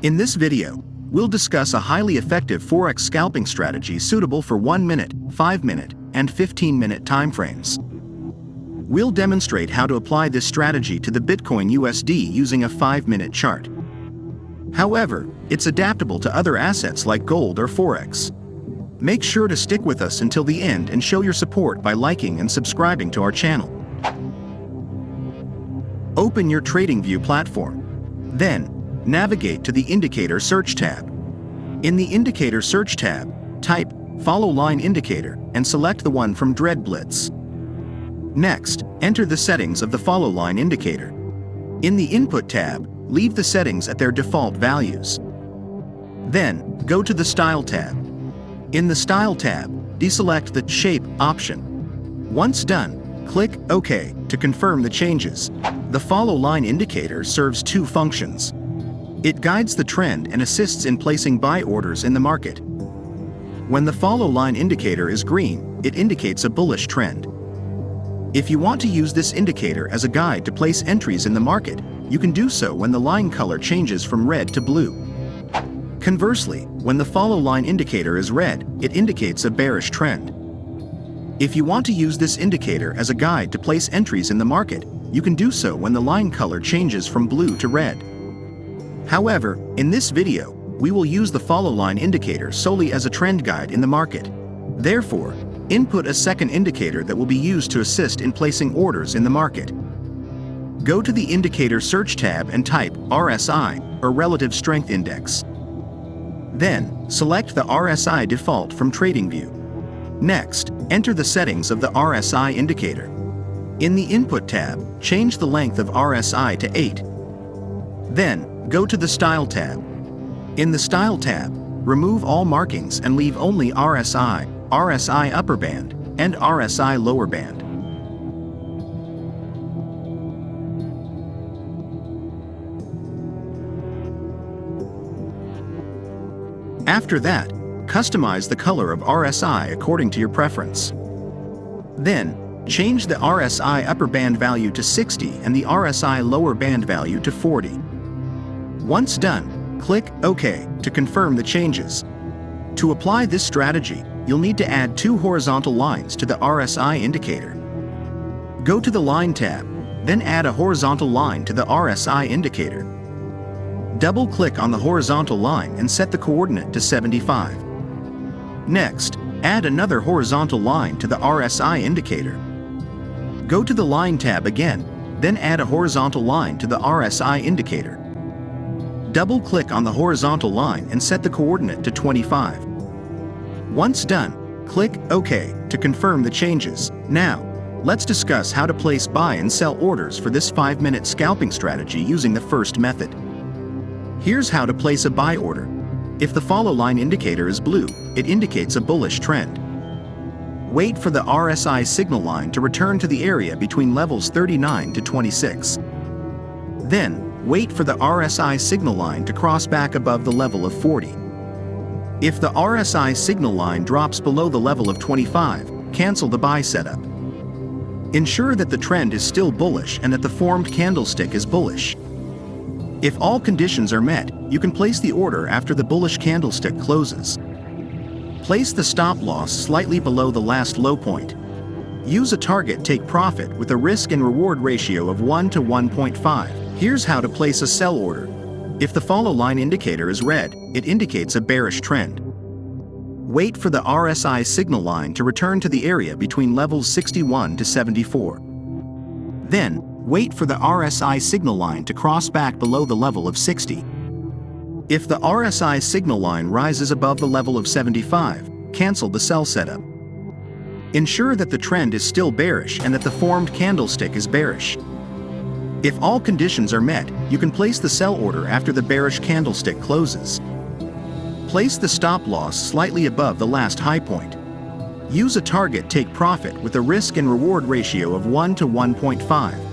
In this video, we'll discuss a highly effective Forex scalping strategy suitable for 1 minute, 5 minute, and 15-minute timeframes. We'll demonstrate how to apply this strategy to the Bitcoin USD using a 5-minute chart. However, it's adaptable to other assets like gold or Forex. Make sure to stick with us until the end and show your support by liking and subscribing to our channel. Open your TradingView platform. Then, navigate to the Indicator Search tab. In the Indicator Search tab, type Follow Line Indicator and select the one from Blitz. Next, enter the settings of the Follow Line Indicator. In the Input tab, leave the settings at their default values. Then, go to the Style tab. In the Style tab, deselect the Shape option. Once done, click OK to confirm the changes. The Follow Line Indicator serves two functions. It guides the trend and assists in placing buy orders in the market. When the Follow Line Indicator is green, it indicates a bullish trend. If you want to use this indicator as a guide to place entries in the market, you can do so when the line color changes from red to blue. Conversely, when the Follow Line Indicator is red, it indicates a bearish trend. If you want to use this indicator as a guide to place entries in the market, you can do so when the line color changes from blue to red. However, in this video, we will use the Follow Line Indicator solely as a trend guide in the market. Therefore, input a second indicator that will be used to assist in placing orders in the market. Go to the Indicator Search tab and type RSI, or Relative Strength Index. Then, select the RSI default from TradingView. Next, enter the settings of the RSI indicator. In the Input tab, change the length of RSI to 8. Then, go to the Style tab. In the Style tab, remove all markings and leave only RSI, RSI upper band, and RSI lower band. After that, customize the color of RSI according to your preference. Then, change the RSI upper band value to 60 and the RSI lower band value to 40. Once done, click OK to confirm the changes. To apply this strategy, you'll need to add 2 horizontal lines to the RSI indicator. Go to the Line tab, then add a horizontal line to the RSI indicator. Double-click on the horizontal line and set the coordinate to 75. Next, add another horizontal line to the RSI indicator. Go to the Line tab again, then add a horizontal line to the RSI indicator. Double-click on the horizontal line and set the coordinate to 25. Once done, click OK to confirm the changes. Now, let's discuss how to place buy and sell orders for this 5-minute scalping strategy using the first method. Here's how to place a buy order. If the Follow Line Indicator is blue, it indicates a bullish trend. Wait for the RSI signal line to return to the area between levels 39 to 26. Then, wait for the RSI signal line to cross back above the level of 40. If the RSI signal line drops below the level of 25, cancel the buy setup. Ensure that the trend is still bullish and that the formed candlestick is bullish. If all conditions are met, you can place the order after the bullish candlestick closes. Place the stop loss slightly below the last low point. Use a target take profit with a risk and reward ratio of 1 to 1.5. Here's how to place a sell order. If the Follow Line Indicator is red, it indicates a bearish trend. Wait for the RSI signal line to return to the area between levels 61 to 74. Then, wait for the RSI signal line to cross back below the level of 60. If the RSI signal line rises above the level of 75, cancel the sell setup. Ensure that the trend is still bearish and that the formed candlestick is bearish. If all conditions are met, you can place the sell order after the bearish candlestick closes. Place the stop loss slightly above the last high point. Use a target take profit with a risk and reward ratio of 1 to 1.5.